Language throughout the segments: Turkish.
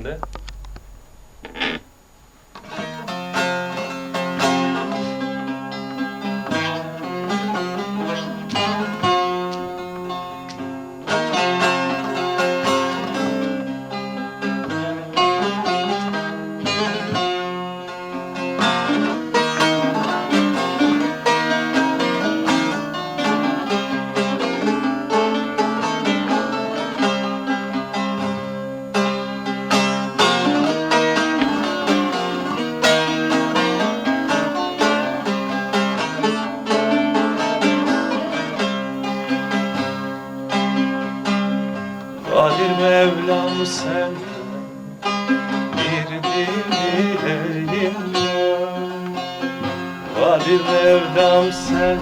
de. Kadir Mevlam senden bir dileyim ben. Kadir Mevlam sen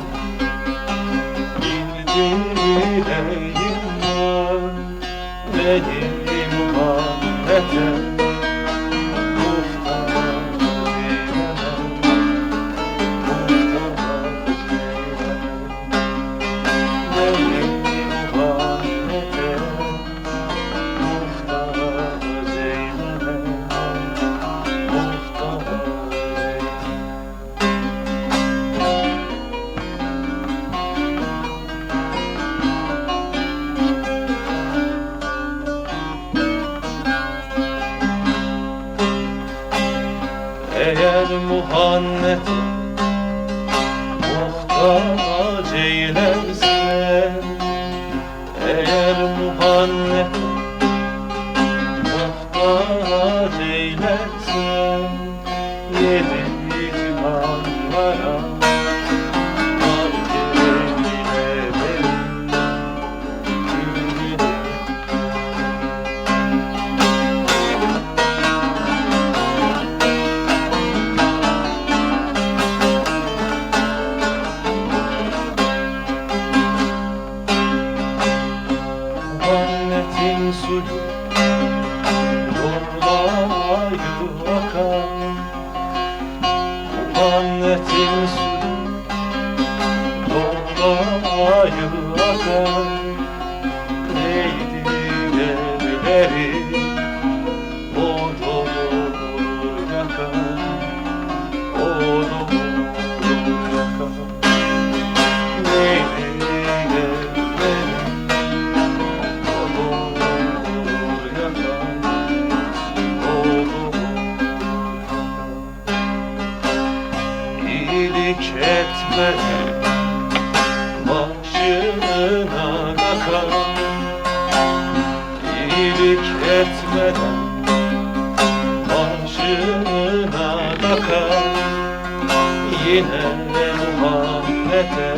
bir dileyim ben. Benim Muhammed'e muhtaç eylemem, muhtaç eylemem. Benim Muhammed'e muhtaç eylemem, muhtaç eğer Muhammed'e muhtaç eylersen, eğer Muhammed'e muhtaç eylersen, yedi cihanlara var eyle benim gülüm. Muhammed'in suyu yollayı akan, Muhammed'in suyu yollayı akan. Neydi evleri o dolur yakan, o dolur yakan. Neydi evleri İyilik etmeden başına kakar, İyilik etmeden başına kakar. Yine Muhammed'e